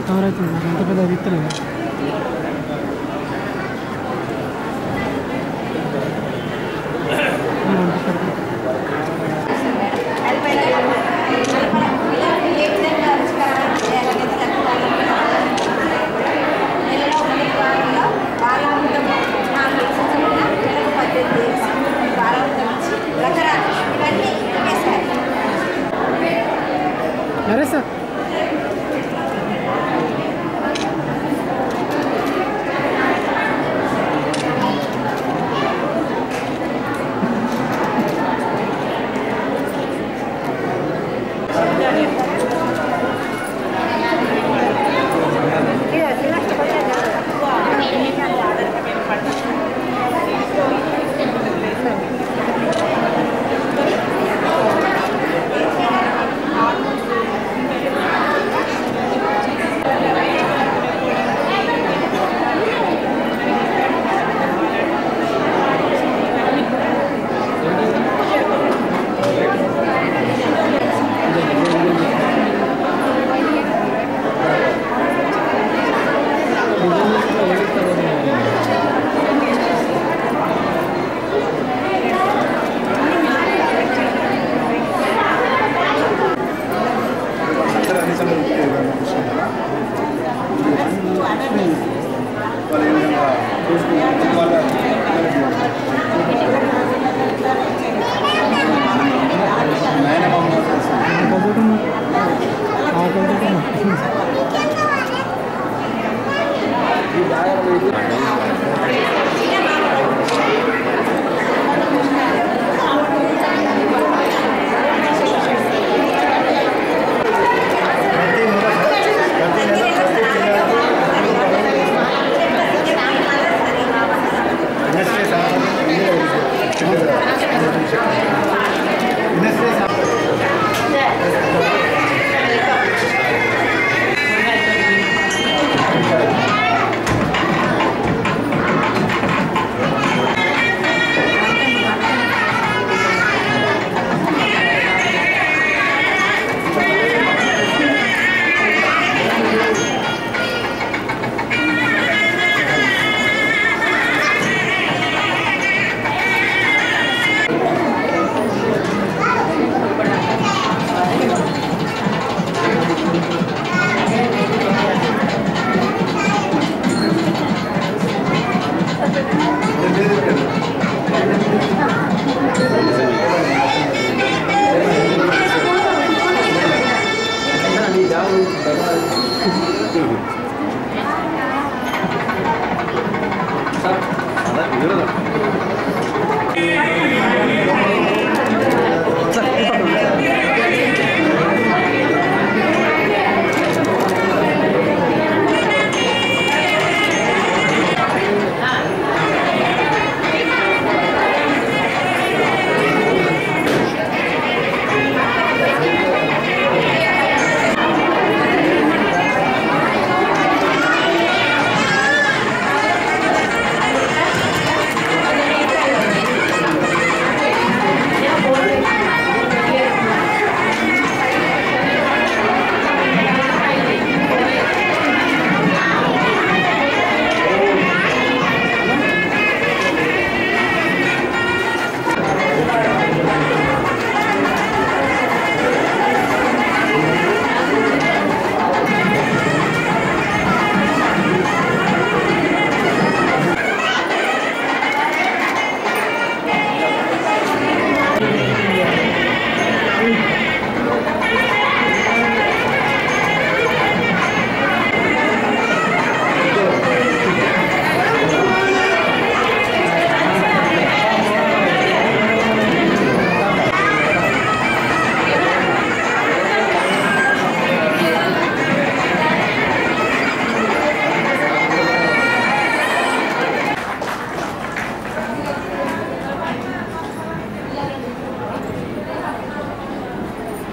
Cover అవుతుంది నాకు అంత పెద్ద విత్తలేదు అరే సార్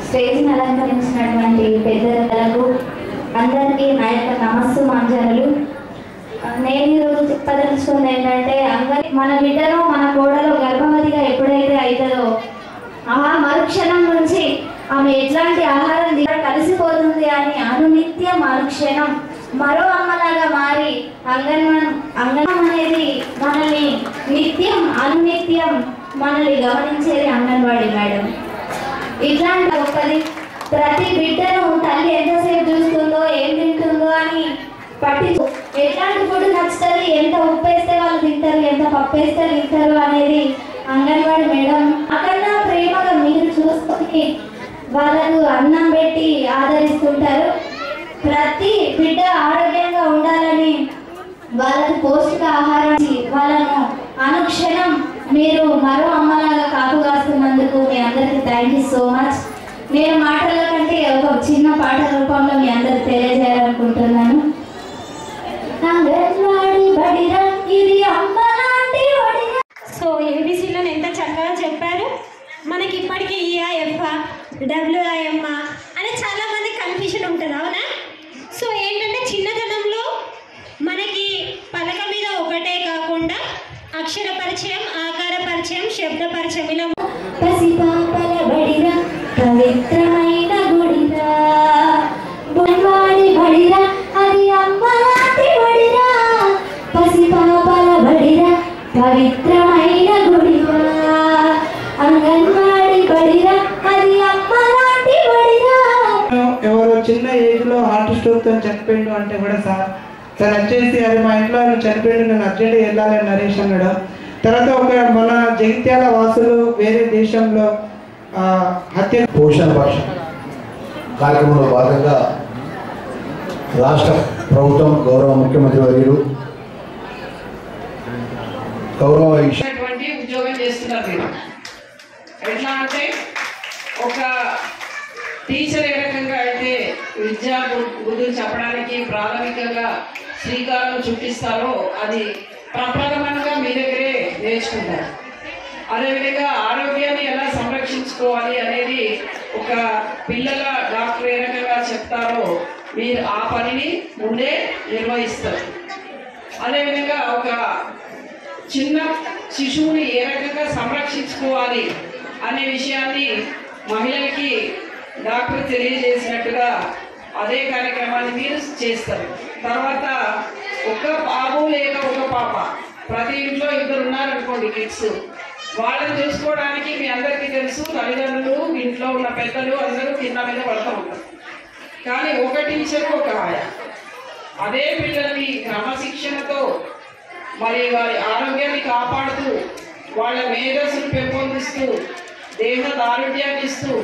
స్టేజ్ని అలంకరించినటువంటి పెద్దలకు అందరికీ నా యొక్క నమస్సు మాంజాలు. నేను ఈరోజు చెప్పదలుచుకుంది ఏంటంటే, మన బిడ్డను మన కోడలు గర్భవతిగా ఎప్పుడైతే అవుతుందో ఆ మరుక్షణం నుంచి ఆమె ఎట్లాంటి ఆహారం కలిసిపోతుంది అని అనునిత్యం అనుక్షణం మరో అమ్మలాగా మారి అంగన్వాడి అనేది మనల్ని నిత్యం అనునిత్యం మనల్ని గమనించేది అంగన్వాడి మేడం. ఇట్లాంటి గొప్పది. ప్రతి బిడ్డను తల్లి ఎంతసేపు చూస్తుందో ఏం తింటుందో అని ఎట్లాంటి ఫుడ్ నచ్చుతుంది, ఎంత ఉప్పు వేస్తే వాళ్ళు తింటారు, ఎంత పప్పు వేస్తే తింటారు అనేది అంగన్వాడి మేడం అక్కడ ప్రేమగా మీరు చూసుకొని వాళ్ళకు అన్నం పెట్టి ఆదరిస్తుంటారు. ప్రతి బిడ్డ ఆరోగ్యంగా ఉండాలని వాళ్ళకు పౌష్టిక ఆహారం వాళ్ళను అనుక్షణం మీరు మరో అమ్మలాగా కాపు కాస్తున్నందుకు మీ అందరికీ థ్యాంక్ యూ సో మచ్. నేను మాటల కంటే ఒక చిన్న పాట రూపంలో మీ అందరికి తెలియజేయాలనుకుంటున్నాను. సో ఏబీసీలో ఎంత చక్కగా చెప్పారు. మనకి ఇప్పటికీ ఈఐఎఫ్ డబ్ల్యూఐఎం అని చాలామంది కన్ఫ్యూషన్ ఉంటుంది, అవునా? సో ఏంటంటే చిన్నతనంలో మనకి పలక మీద ఒకటే కాకుండా అక్షర పరిచయం, ఆకార పరిచయం, శబ్ద పరిచయం ఇలా పవిత్రమైన గుడిరా బడివాడి బడిరా అది అమ్మలాంటి బడిరా పసిపాపల బడిరా పవిత్రమైన గుడిరా అంగన్వాడి బడిరా అది అమ్మలాంటి బడిరా. ఎవరు చిన్న ఏజ్లో హార్ట్ స్ట్రోక్తో చనిపోయిండు అంటే కూడా సార్ తను వచ్చేసి అది మా ఇంట్లో చనిపోయిండు, నేను అర్జెంట్గా వెళ్ళాలని నరేష్ అన్నాడు. తర్వాత ఒక మన జగిత్యాల వాసులు వేరే దేశంలో హత్య పోషణ భాష కార్యక్రమంలో భాగంగా రాష్ట్ర ప్రభుత్వం గౌరవ ముఖ్యమంత్రి వర్యులు గౌరవ ఉద్యోగం చేస్తున్నారు. మీరు ఎట్లా అంటే ఒక టీచర్ ఏ రకంగా అయితే విద్యా బుద్ధులు చెప్పడానికి ప్రాథమికంగా శ్రీకారం చుట్టిస్తారో అది ప్రప్రథమంగా మీ దగ్గరే నేర్చుకుంటారు. అదేవిధంగా ఆరోగ్యాన్ని ఎలా సంరక్షించుకోవాలి అనేది ఒక పిల్లల డాక్టర్ ఏ రకంగా చెప్తారో మీరు ఆ పనిని ముందే నిర్వహిస్తారు. అదేవిధంగా ఒక చిన్న శిశువుని ఏ రకంగా సంరక్షించుకోవాలి అనే విషయాన్ని మహిళలకి డాక్టర్ తెలియజేసినట్టుగా అదే కార్యక్రమాన్ని మీరు చేస్తారు. తర్వాత ఒక బాబు లేక ఒక పాప, ప్రతి ఇంట్లో ఇద్దరు ఉన్నారనుకోండి కిడ్స్, వాళ్ళని చూసుకోవడానికి మీ అందరికీ తెలుసు తల్లిదండ్రులు, ఇంట్లో ఉన్న పెద్దలు అందరూ కింద మీద పడుతూ ఉంటారు. కానీ ఒక టీచరు ఒక ఆయా అదే పిల్లల్ని క్రమశిక్షణతో మరి వారి ఆరోగ్యాన్ని కాపాడుతూ వాళ్ళ మేధస్సును పెంపొందిస్తూ దేహ దారుఢ్యాన్ని ఇస్తూ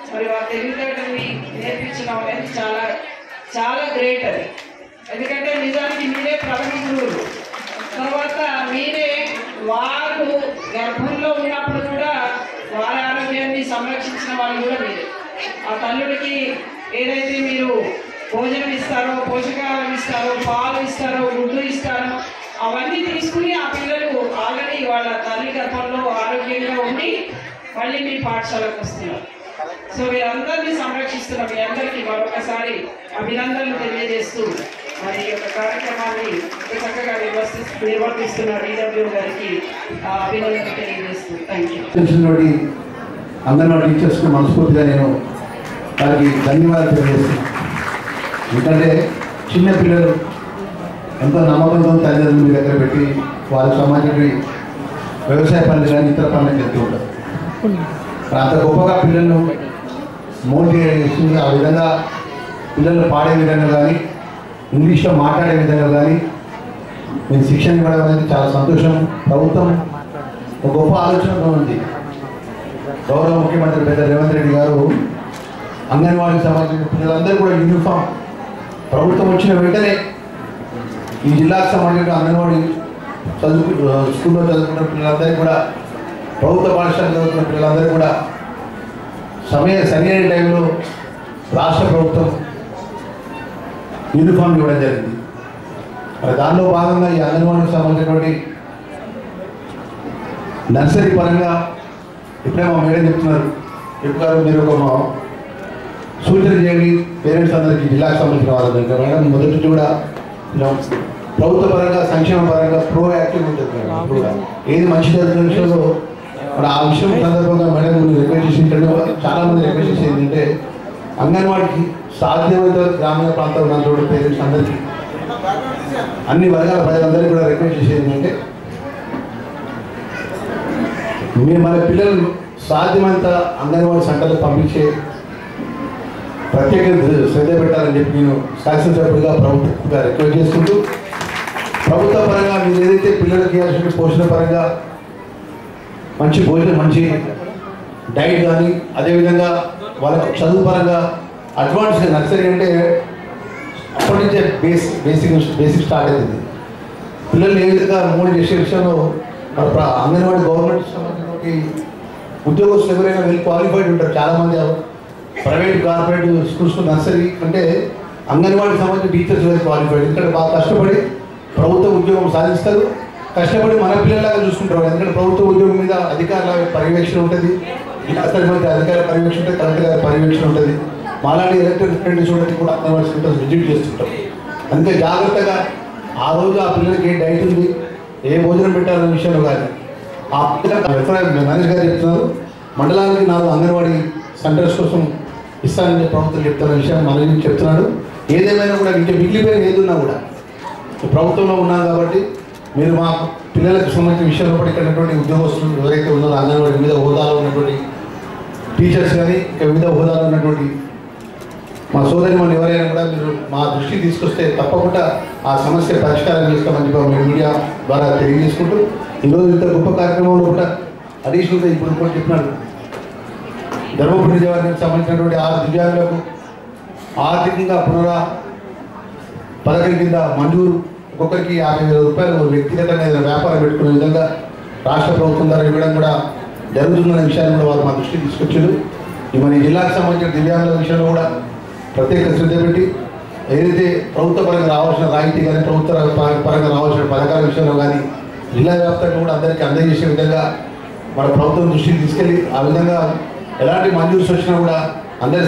మరి వారి తెలివితేటల్ని నేర్పించడం అనేది చాలా చాలా గ్రేట్. అది ఎందుకంటే నిజానికి మీరే ప్రథమ గురువులు. తర్వాత మీరే వారు గర్భంలో ఉన్నప్పుడు కూడా వారి ఆరోగ్యాన్ని సంరక్షించిన వాళ్ళు కూడా మీరే. ఆ తల్లుడికి ఏదైతే మీరు భోజనం ఇస్తారో, పోషకాహారం ఇస్తారో, పాలు ఇస్తారో, గుడ్లు ఇస్తారో అవన్నీ తీసుకుని ఆ పిల్లలు ఆల్రెడీ వాళ్ళ తల్లి గర్భంలో ఆరోగ్యంగా ఉండి మళ్ళీ మీ పాఠశాలకు వస్తున్నారు. సో మీరందరినీ సంరక్షిస్తున్న మీ అందరికీ మరొకసారి అభినందనలు తెలియజేస్తూ మరి ఈ యొక్క కార్యక్రమాన్ని చక్కగా నిర్వర్తిస్తున్న DW గారికి అభినందనలు తెలియజేస్తూ థ్యాంక్ యూ. అంగన్వాడీ టీచర్స్కి మనస్ఫూర్తిగా నేను వారికి ధన్యవాదాలు తెలియజేస్తున్నాను. ఎందుకంటే చిన్నపిల్లలు ఎంతో నమ్మకంతో తల్లిదండ్రులు మీ దగ్గర పెట్టి వారి సమాజానికి వ్యవసాయ పనులు కానీ ఇతర పనులకు వెళ్తూ ఉంటారు. అంత గొప్పగా పిల్లలను మోటివేట్ చేస్తుంది. ఆ విధంగా పిల్లలు పాడే విధంగా కానీ ఇంగ్లీష్లో మాట్లాడే విధంగా కానీ మీరు శిక్షణ ఇవ్వడం అనేది చాలా సంతోషం. ప్రభుత్వం ఒక గొప్ప ఆలోచనగా ఉంది. గౌరవ ముఖ్యమంత్రి పెద్ద రేవంత్ రెడ్డి గారు అంగన్వాడీకి సంబంధించిన పిల్లలందరూ కూడా యూనిఫామ్ ప్రభుత్వం వచ్చిన వెంటనే ఈ జిల్లాకు సంబంధించిన అంగన్వాడీ స్కూల్లో చదువుకున్న పిల్లలందరికీ కూడా, ప్రభుత్వ పాఠశాలలో చదువుకున్న పిల్లలందరూ కూడా సరైన టైంలో రాష్ట్ర ప్రభుత్వం యూనిఫామ్ ఇవ్వడం జరిగింది. మరి దానిలో భాగంగా ఈ అంగన్వాడీకి సంబంధించినటువంటి నర్సరీ పరంగా ఇప్పుడే మా మేడం చెప్తున్నారు, చెప్పారు మీరు ఒక సూచన చేయండి పేరెంట్స్ అందరికీ జిల్లాకు సంబంధించిన వాళ్ళు. మేడం మొదటి నుంచి కూడా ప్రభుత్వ పరంగా సంక్షేమ పరంగా ప్రో యాక్టివ్ ఉంటుంది. కూడా ఏది మంచి జరుగుతున్న విషయంలో మరి ఆ విషయం సందర్భంగా మేడం రిక్వెస్ట్ చేసింటే చాలామంది రిక్వెస్ట్ చేసేది ఏంటంటే అంగన్వాడికి సాధ్యమైనంత గ్రామీణ ప్రాంతంలో ఉన్నటువంటి పేరెంట్స్ అందరికీ అన్ని వర్గాల ప్రజలందరికీ కూడా రిక్వెస్ట్ చేసేది ఏంటంటే మీరు మన పిల్లలు సాధ్యమైనంత అంగన్వాడీ సెంటర్లకు పంపించే ప్రత్యేక శ్రద్ధ పెట్టాలని చెప్పి నేను శాసనసభ్యుడిగా ప్రభుత్వంగా రిక్వెస్ట్ చేసుకుంటూ ప్రభుత్వ పరంగా మీరు ఏదైతే పిల్లలకి ఇవ్వాల్సిన పోషణ పరంగా మంచి భోజనం మంచి డైట్ కానీ అదేవిధంగా వాళ్ళకు చదువు పరంగా అడ్వాన్స్గా నర్సరీ అంటే అప్పటి నుంచే బేసిక్ స్టార్ట్ అవుతుంది. పిల్లలు ఏ విధంగా మూడు చేసే విషయంలో మన అంగన్వాడీ గవర్నమెంట్ సంబంధించిన ఉద్యోగస్తులు ఎవరైనా వెల్ క్వాలిఫైడ్ ఉంటారు. చాలామంది ప్రైవేట్ కార్పొరేట్ స్కూల్స్ నర్సరీ అంటే అంగన్వాడీ సంబంధించిన టీచర్స్ వెల్ క్వాలిఫైడ్, ఎందుకంటే బాగా కష్టపడి ప్రభుత్వ ఉద్యోగం సాధిస్తారు, కష్టపడి మన పిల్లలాగా చూసుకుంటారు. ఎందుకంటే ప్రభుత్వ ఉద్యోగం మీద అధికారుల పర్యవేక్షణ ఉంటుంది, అధికారుల పర్యవేక్షణ ఉంటుంది, కలెక్టర్ గారి పర్యవేక్షణ ఉంటుంది. మాలాంటి ఎలక్టెడ్ స్టూడెంట్స్ కూడా అంగన్వాడీ సెంటర్స్ విజిట్ చేస్తుంటాం. అందుకే జాగ్రత్తగా ఆ రోజు ఆ పిల్లలకి ఏ డైట్ ఉంది, ఏ భోజనం పెట్టాలనే విషయంలో కానీ ఆ పిల్లలు మనీష్ గారు చెప్తున్నారు మండలానికి 4 అంగన్వాడీ సెంటర్స్ కోసం ఇస్తానని ప్రభుత్వం చెప్తున్న విషయం మనం చెప్తున్నాడు. ఏదేమైనా కూడా ఇంకా మిగిలిపోయిన ఏదున్నా కూడా ప్రభుత్వంలో ఉన్నాం కాబట్టి మీరు మా పిల్లలకు సంబంధించిన విషయంలో కూడా ఇక్కడ ఉద్యోగస్తులు ఎవరైతే ఉన్నారో అంగన్వాడీ వివిధ హోదాలో ఉన్నటువంటి టీచర్స్ కానీ ఇంకా వివిధ హోదాలో ఉన్నటువంటి మా సోదరి మనం ఎవరైనా కూడా మీరు మా దృష్టికి తీసుకొస్తే తప్పకుండా ఆ సమస్య పరిష్కారం చేస్తామని చెప్పి మీడియా ద్వారా తెలియజేసుకుంటూ ఈరోజు ఇంత గొప్ప కార్యక్రమంలో కూడా అడిషనల్గా ఇప్పుడు కూడా చెప్పినాడు ధర్మపురి నియోజకవర్గానికి సంబంధించినటువంటి 6 దివ్యాంగులకు ఆర్థికంగా పథకం కింద మంజూరు ఒక్కొక్కరికి 50,000 రూపాయలు వ్యక్తిగతంగా ఏదైనా వ్యాపారం పెట్టుకునే విధంగా రాష్ట్ర ప్రభుత్వం ద్వారా ఇవ్వడం కూడా జరుగుతుందనే విషయాన్ని కూడా వారు మా దృష్టికి తీసుకొచ్చారు. మన జిల్లాకు సంబంధించిన దివ్యాంగుల విషయంలో కూడా ప్రత్యేక శ్రద్ధ పెట్టి ఏదైతే ప్రభుత్వ పరంగా రావాల్సిన రాయితీ కానీ ప్రభుత్వ పరంగా రావాల్సిన పథకాల విషయంలో కానీ జిల్లా వ్యాప్తంగా కూడా అందరికీ అందజేసే విధంగా మన ప్రభుత్వం దృష్టికి తీసుకెళ్ళి ఆ విధంగా ఎలాంటి మంజూరు వచ్చినా కూడా అందరి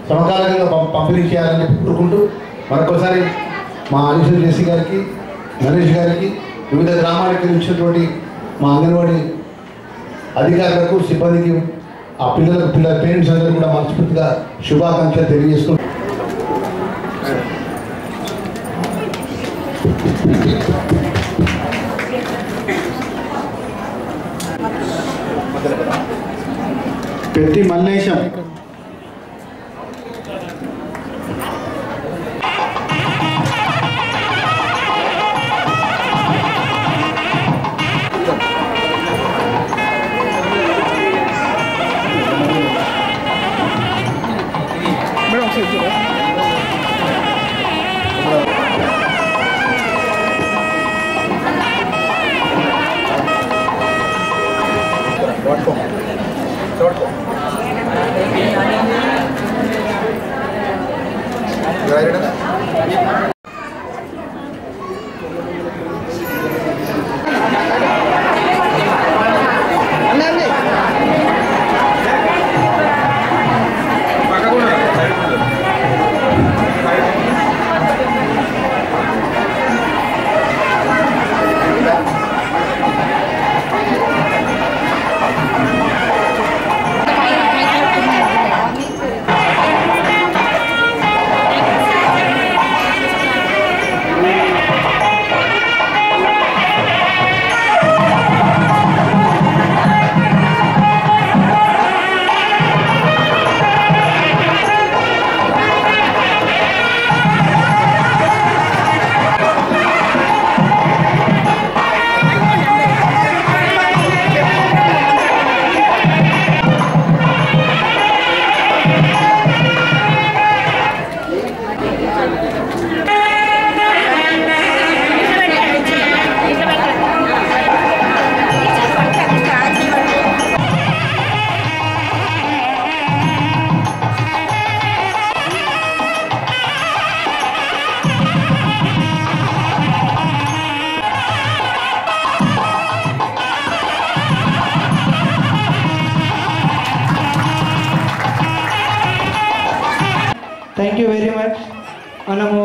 సమకాలికంగా పంపిణీ చేయాలని కోరుకుంటూ మరొకసారి మా అడిషనల్ జేసీ గారికి నరేష్ గారికి వివిధ గ్రామాలకు ఇచ్చినటువంటి మా అంగన్వాడీ అధికారులకు సిబ్బందికి ఆ పిల్లల పేరెంట్స్ అందరూ కూడా మనస్ఫూర్తిగా శుభాకాంక్షలు తెలియజేస్తూ Peddi Mallesham thank you very much. మనము